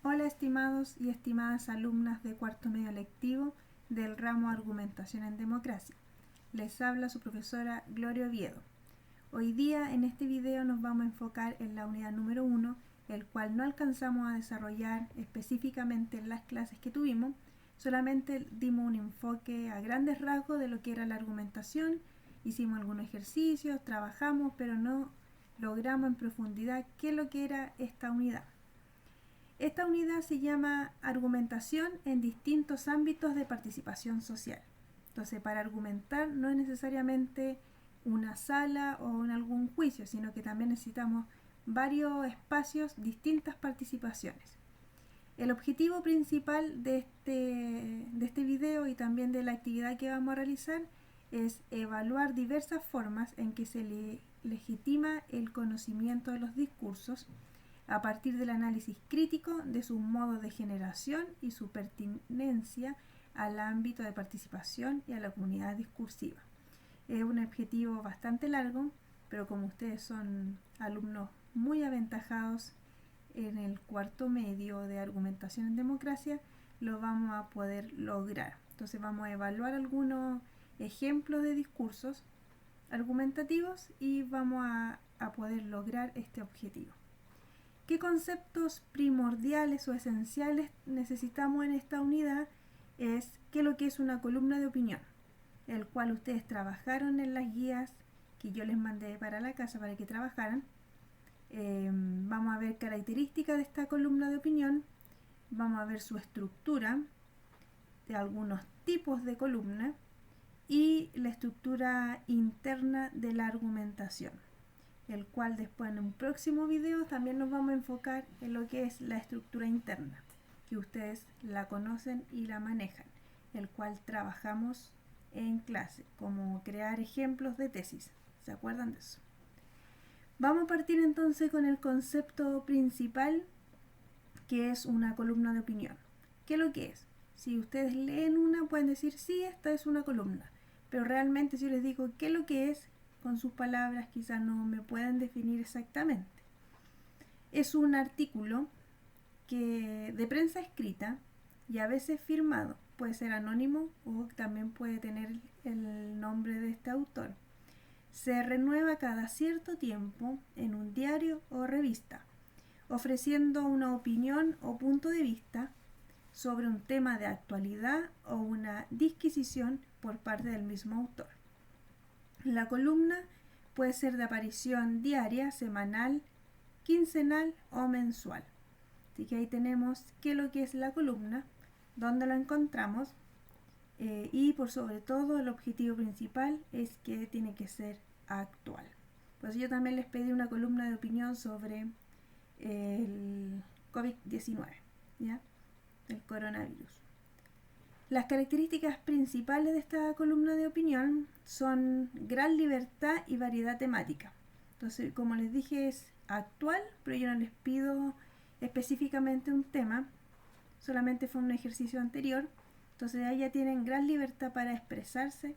Hola estimados y estimadas alumnas de cuarto medio lectivo del ramo Argumentación en Democracia. Les habla su profesora Gloria Oviedo. Hoy día en este video nos vamos a enfocar en la unidad número 1, el cual no alcanzamos a desarrollar específicamente en las clases que tuvimos, solamente dimos un enfoque a grandes rasgos de lo que era la argumentación, hicimos algunos ejercicios, trabajamos, pero no logramos en profundidad qué es lo que era esta unidad. Esta unidad se llama argumentación en distintos ámbitos de participación social. Entonces, para argumentar no es necesariamente una sala o en algún juicio, sino que también necesitamos varios espacios, distintas participaciones. El objetivo principal de este video y también de la actividad que vamos a realizar es evaluar diversas formas en que se legitima el conocimiento de los discursos a partir del análisis crítico de su modo de generación y su pertinencia al ámbito de participación y a la comunidad discursiva. Es un objetivo bastante largo, pero como ustedes son alumnos muy aventajados en el cuarto medio de argumentación en democracia, lo vamos a poder lograr. Entonces vamos a evaluar algunos ejemplos de discursos argumentativos y vamos a poder lograr este objetivo. ¿Qué conceptos primordiales o esenciales necesitamos en esta unidad? Es qué es lo que es una columna de opinión, el cual ustedes trabajaron en las guías que yo les mandé para la casa para que trabajaran. Vamos a ver características de esta columna de opinión, vamos a ver su estructura, de algunos tipos de columna y la estructura interna de la argumentación, el cual después en un próximo video también nos vamos a enfocar en lo que es la estructura interna, que ustedes la conocen y la manejan, el cual trabajamos en clase, como crear ejemplos de tesis. ¿Se acuerdan de eso? Vamos a partir entonces con el concepto principal, que es una columna de opinión. ¿Qué es lo que es? Si ustedes leen una, pueden decir, sí, esta es una columna, pero realmente si yo les digo qué es lo que es, con sus palabras quizás no me puedan definir exactamente. Es un artículo de prensa escrita y a veces firmado, puede ser anónimo o también puede tener el nombre de este autor. Se renueva cada cierto tiempo en un diario o revista, ofreciendo una opinión o punto de vista sobre un tema de actualidad o una disquisición por parte del mismo autor. La columna puede ser de aparición diaria, semanal, quincenal o mensual. Así que ahí tenemos qué es lo que es la columna, dónde la encontramos y por sobre todo el objetivo principal es que tiene que ser actual. Pues yo también les pedí una columna de opinión sobre el COVID-19, ¿ya? El coronavirus. Las características principales de esta columna de opinión son gran libertad y variedad temática. Entonces, como les dije, es actual, pero yo no les pido específicamente un tema, solamente fue un ejercicio anterior. Entonces ahí ya tienen gran libertad para expresarse,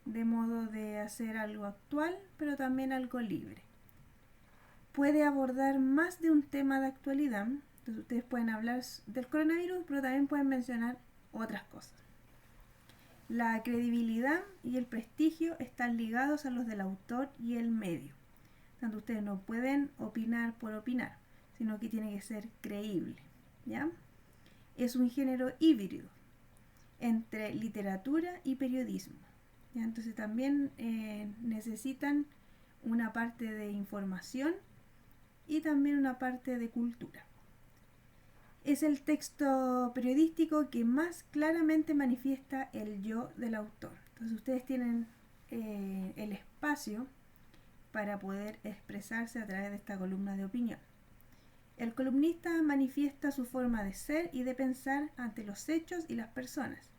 de modo de hacer algo actual, pero también algo libre. Puede abordar más de un tema de actualidad. Entonces ustedes pueden hablar del coronavirus, pero también pueden mencionar otras cosas. La credibilidad y el prestigio están ligados a los del autor y el medio. Tanto ustedes no pueden opinar por opinar, sino que tiene que ser creíble, ¿ya? Es un género híbrido entre literatura y periodismo, ¿ya? Entonces también necesitan una parte de información y también una parte de cultura. Es el texto periodístico que más claramente manifiesta el yo del autor. Entonces ustedes tienen el espacio para poder expresarse a través de esta columna de opinión. El columnista manifiesta su forma de ser y de pensar ante los hechos y las personas.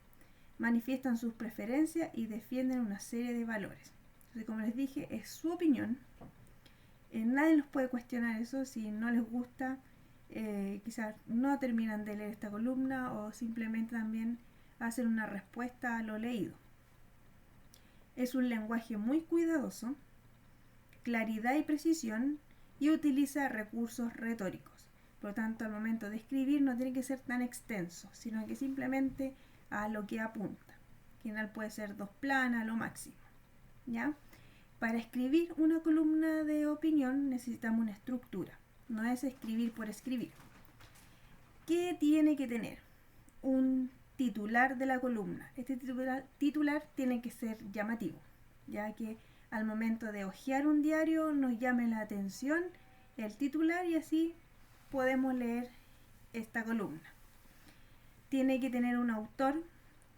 Manifiestan sus preferencias y defienden una serie de valores. Entonces, como les dije, es su opinión. Nadie los puede cuestionar eso. Si no les gusta, quizás no terminan de leer esta columna o simplemente también hacen una respuesta a lo leído. Es un lenguaje muy cuidadoso, claridad y precisión, y utiliza recursos retóricos. Por lo tanto, al momento de escribir no tiene que ser tan extenso, sino que simplemente a lo que apunta. En general puede ser 2 planas, lo máximo. ¿Ya? Para escribir una columna de opinión necesitamos una estructura. No es escribir por escribir. ¿Qué tiene que tener? Un titular de la columna. Este titular tiene que ser llamativo, ya que al momento de hojear un diario nos llame la atención el titular y así podemos leer esta columna. Tiene que tener un autor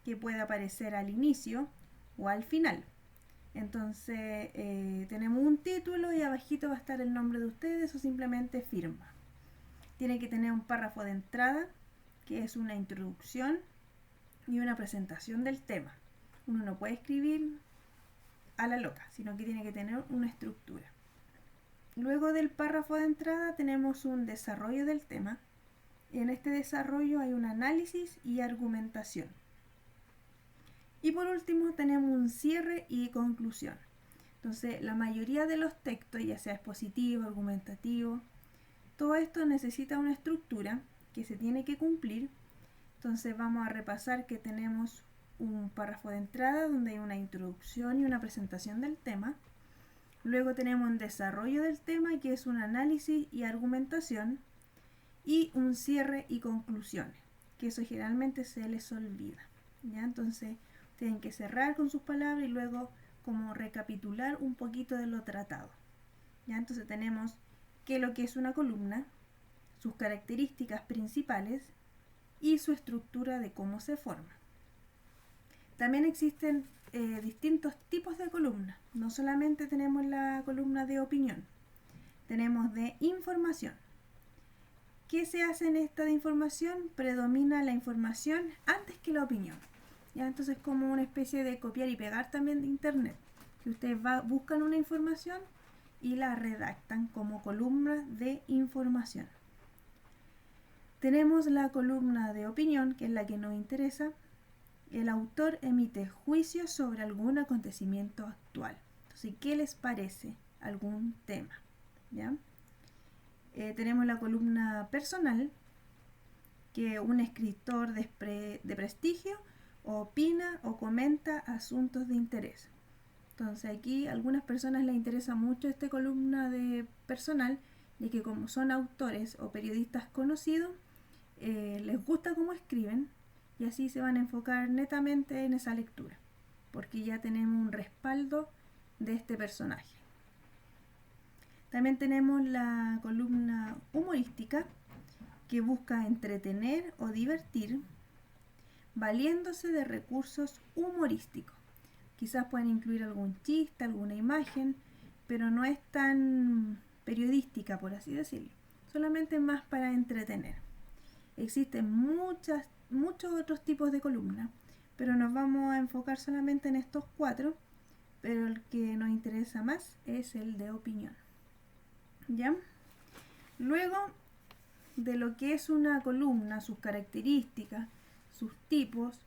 que pueda aparecer al inicio o al final. Entonces tenemos un título y abajito va a estar el nombre de ustedes o simplemente firma. Tiene que tener un párrafo de entrada, que es una introducción y una presentación del tema. Uno no puede escribir a la loca, sino que tiene que tener una estructura. Luego del párrafo de entrada tenemos un desarrollo del tema. En este desarrollo hay un análisis y argumentación. Y por último tenemos un cierre y conclusión. Entonces la mayoría de los textos, ya sea expositivo, argumentativo, todo esto necesita una estructura que se tiene que cumplir. Entonces vamos a repasar que tenemos un párrafo de entrada donde hay una introducción y una presentación del tema. Luego tenemos un desarrollo del tema que es un análisis y argumentación. Y un cierre y conclusiones, que eso generalmente se les olvida. ¿Ya? Entonces tienen que cerrar con sus palabras y luego como recapitular un poquito de lo tratado. ¿Ya? Entonces tenemos qué es lo que es una columna, sus características principales y su estructura de cómo se forma. También existen distintos tipos de columnas. No solamente tenemos la columna de opinión, tenemos de información. ¿Qué se hace en esta de información? Predomina la información antes que la opinión. ¿Ya? Entonces es como una especie de copiar y pegar también de internet. Que ustedes buscan una información y la redactan como columna de información. Tenemos la columna de opinión, que es la que nos interesa. El autor emite juicios sobre algún acontecimiento actual. Entonces, ¿qué les parece algún tema? ¿Ya? Tenemos la columna personal, que un escritor de prestigio opina o comenta asuntos de interés. Entonces aquí a algunas personas les interesa mucho esta columna de personal, ya que como son autores o periodistas conocidos, les gusta cómo escriben y así se van a enfocar netamente en esa lectura, porque ya tenemos un respaldo de este personaje. También tenemos la columna humorística, que busca entretener o divertir, valiéndose de recursos humorísticos. Quizás pueden incluir algún chiste, alguna imagen, pero no es tan periodística, por así decirlo. Solamente más para entretener. Existen muchos otros tipos de columnas, pero nos vamos a enfocar solamente en estos 4, pero el que nos interesa más es el de opinión. ¿Ya? Luego de lo que es una columna, sus características, sus tipos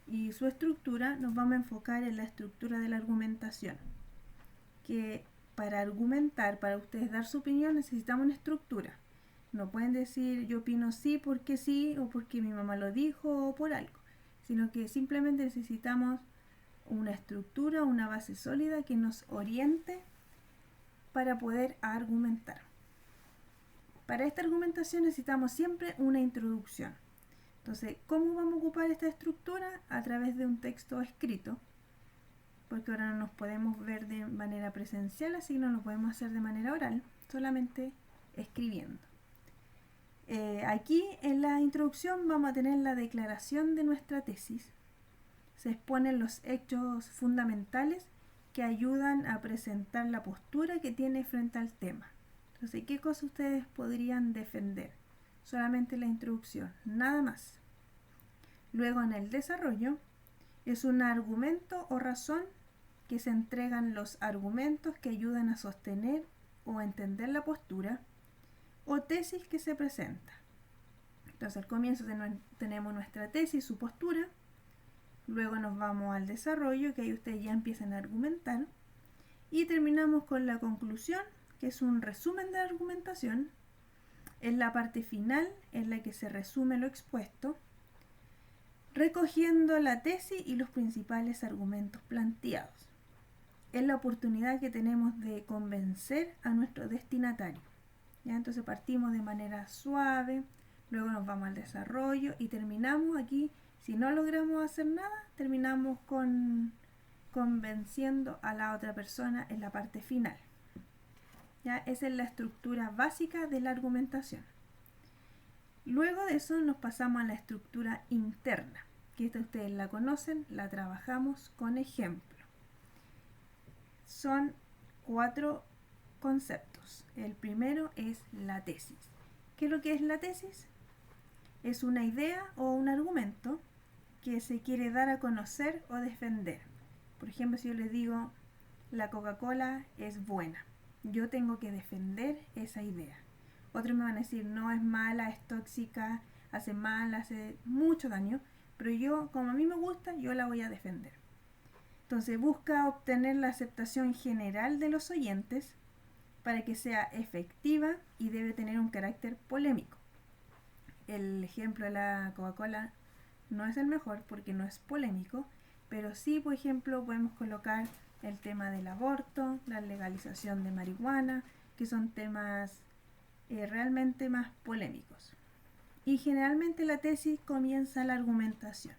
y su estructura, nos vamos a enfocar en la estructura de la argumentación. Que para argumentar, para ustedes dar su opinión, necesitamos una estructura. No pueden decir yo opino sí porque sí o porque mi mamá lo dijo o por algo, sino que simplemente necesitamos una estructura, una base sólida que nos oriente para poder argumentar. Para esta argumentación necesitamos siempre una introducción. Entonces, ¿cómo vamos a ocupar esta estructura? A través de un texto escrito, porque ahora no nos podemos ver de manera presencial, así no lo podemos hacer de manera oral, solamente escribiendo. Aquí en la introducción vamos a tener la declaración de nuestra tesis. Se exponen los hechos fundamentales que ayudan a presentar la postura que tiene frente al tema. Entonces, ¿qué cosas ustedes podrían defender? Solamente la introducción, nada más. Luego en el desarrollo es un argumento o razón que se entregan los argumentos que ayudan a sostener o a entender la postura o tesis que se presenta. Entonces al comienzo tenemos nuestra tesis, su postura, luego nos vamos al desarrollo, que ahí ustedes ya empiezan a argumentar, y terminamos con la conclusión, que es un resumen de la argumentación, Es la parte final en la que se resume lo expuesto, recogiendo la tesis y los principales argumentos planteados. Es la oportunidad que tenemos de convencer a nuestro destinatario. ¿Ya? Entonces partimos de manera suave, luego nos vamos al desarrollo y terminamos aquí. Si no logramos hacer nada, terminamos convenciendo a la otra persona en la parte final. ¿Ya? Esa es la estructura básica de la argumentación. Luego de eso nos pasamos a la estructura interna, que esta ustedes la conocen, la trabajamos con ejemplo. Son 4 conceptos. El primero es la tesis. ¿Qué es lo que es la tesis? Es una idea o un argumento que se quiere dar a conocer o defender. Por ejemplo, si yo les digo, la Coca-Cola es buena, yo tengo que defender esa idea. Otros me van a decir, no, es mala, es tóxica, hace mal, hace mucho daño, pero yo, como a mí me gusta, yo la voy a defender. Entonces busca obtener la aceptación general de los oyentes para que sea efectiva y debe tener un carácter polémico. El ejemplo de la Coca-Cola no es el mejor porque no es polémico, pero sí, por ejemplo, podemos colocar el tema del aborto, la legalización de marihuana, que son temas realmente más polémicos. Y generalmente la tesis comienza la argumentación.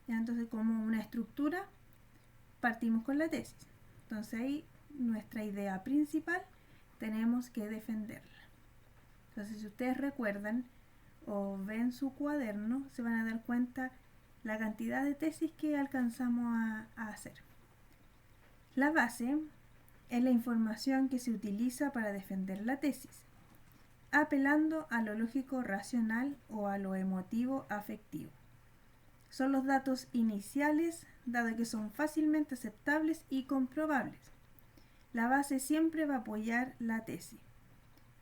¿Ya? Entonces, como una estructura, partimos con la tesis. Entonces ahí nuestra idea principal tenemos que defenderla. Entonces, si ustedes recuerdan o ven su cuaderno, se van a dar cuenta la cantidad de tesis que alcanzamos a hacer. La base es la información que se utiliza para defender la tesis, apelando a lo lógico racional o a lo emotivo afectivo. Son los datos iniciales, dado que son fácilmente aceptables y comprobables. La base siempre va a apoyar la tesis.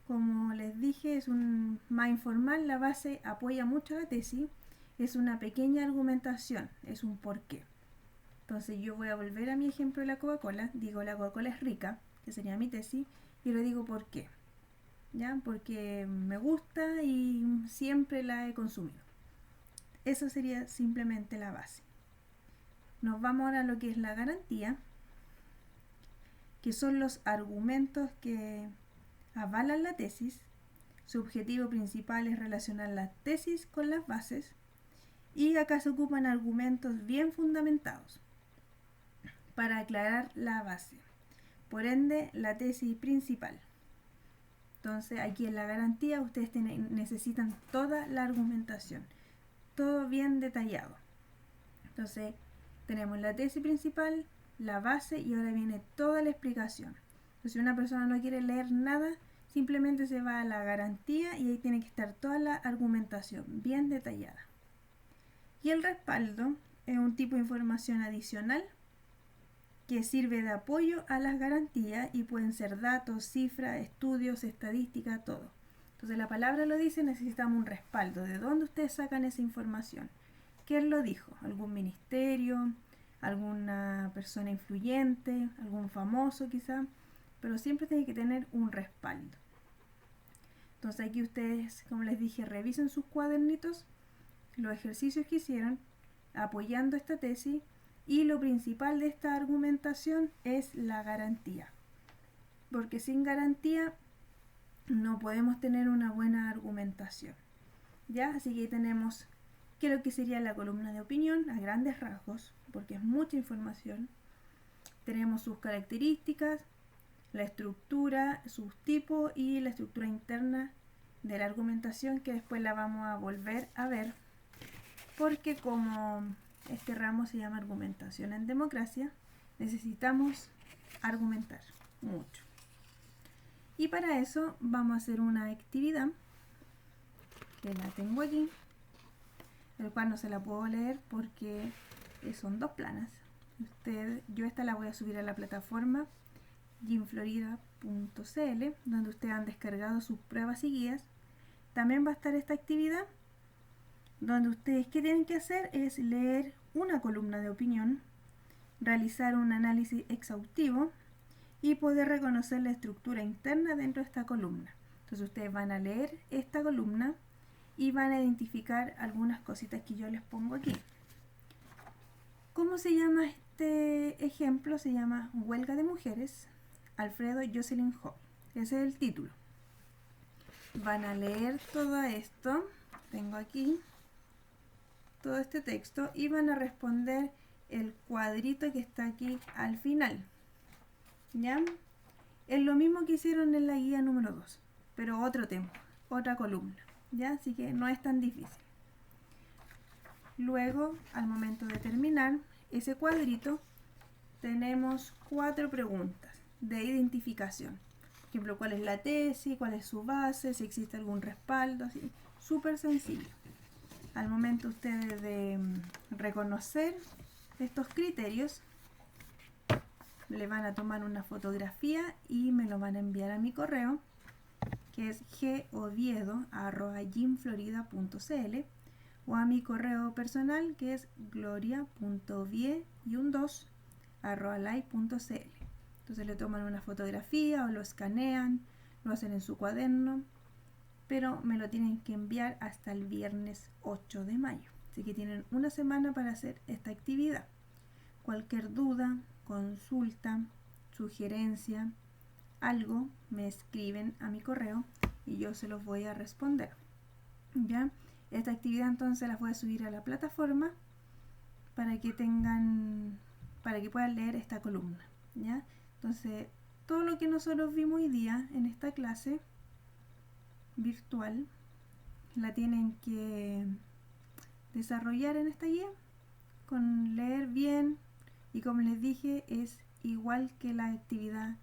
Como les dije, es más informal, la base apoya mucho la tesis, es una pequeña argumentación, es un porqué. Entonces yo voy a volver a mi ejemplo de la Coca-Cola, digo la Coca-Cola es rica, que sería mi tesis, y le digo por qué. ¿Ya? Porque me gusta y siempre la he consumido. Eso sería simplemente la base. Nos vamos ahora a lo que es la garantía, que son los argumentos que avalan la tesis. Su objetivo principal es relacionar la tesis con las bases y acá se ocupan argumentos bien fundamentados para aclarar la base. Por ende, la tesis principal. Entonces, aquí en la garantía ustedes necesitan toda la argumentación, todo bien detallado. Entonces, tenemos la tesis principal, la base y ahora viene toda la explicación. Entonces, si una persona no quiere leer nada, simplemente se va a la garantía y ahí tiene que estar toda la argumentación bien detallada. Y el respaldo es un tipo de información adicional que sirve de apoyo a las garantías y pueden ser datos, cifras, estudios, estadísticas, todo. Entonces la palabra lo dice, necesitamos un respaldo. ¿De dónde ustedes sacan esa información? ¿Quién lo dijo? ¿Algún ministerio? ¿Alguna persona influyente? ¿Algún famoso quizá? Pero siempre tiene que tener un respaldo. Entonces aquí ustedes, como les dije, revisen sus cuadernitos, los ejercicios que hicieron, apoyando esta tesis, y lo principal de esta argumentación es la garantía. Porque sin garantía no podemos tener una buena argumentación. ¿Ya? Así que ahí tenemos qué es lo que sería la columna de opinión a grandes rasgos, porque es mucha información. Tenemos sus características, la estructura, sus tipos y la estructura interna de la argumentación, que después la vamos a volver a ver, porque como este ramo se llama argumentación en democracia, necesitamos argumentar mucho. Y para eso vamos a hacer una actividad que la tengo aquí, el cual no se la puedo leer porque son 2 planas. Yo esta la voy a subir a la plataforma gymflorida.cl, donde ustedes han descargado sus pruebas y guías. También va a estar esta actividad donde ustedes qué tienen que hacer es leer una columna de opinión, realizar un análisis exhaustivo y poder reconocer la estructura interna dentro de esta columna. Entonces ustedes van a leer esta columna y van a identificar algunas cositas que yo les pongo aquí. ¿Cómo se llama este ejemplo? Se llama Huelga de Mujeres, Alfredo Jocelyn Hall. Ese es el título. Van a leer todo esto. Tengo aquí todo este texto y van a responder el cuadrito que está aquí al final. ¿Ya? Es lo mismo que hicieron en la guía número 2, pero otro tema, otra columna. ¿Ya? Así que no es tan difícil. Luego, al momento de terminar ese cuadrito, tenemos 4 preguntas de identificación. Por ejemplo, ¿cuál es la tesis? ¿Cuál es su base? Si existe algún respaldo. Así, súper sencillo. Al momento ustedes de reconocer estos criterios, le van a tomar una fotografía y me lo van a enviar a mi correo, que es goviedo@gymflorida.cl, o a mi correo personal, que es gloria.vie2@lai.cl. Entonces le toman una fotografía o lo escanean, lo hacen en su cuaderno, pero me lo tienen que enviar hasta el viernes 8 de mayo. Así que tienen una semana para hacer esta actividad. Cualquier duda, consulta, sugerencia, algo, me escriben a mi correo y yo se los voy a responder. ¿Ya? Esta actividad entonces la voy a subir a la plataforma para que puedan leer esta columna. ¿Ya? Entonces, todo lo que nosotros vimos hoy día en esta clase virtual la tienen que desarrollar en esta guía con leer bien, y como les dije, es igual que la actividad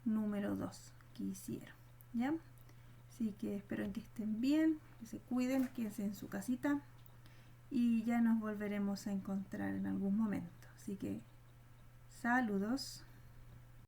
número 2 que hicieron. ¿Ya? Así que espero que estén bien, que se cuiden, quédense en su casita y ya nos volveremos a encontrar en algún momento. Así que saludos.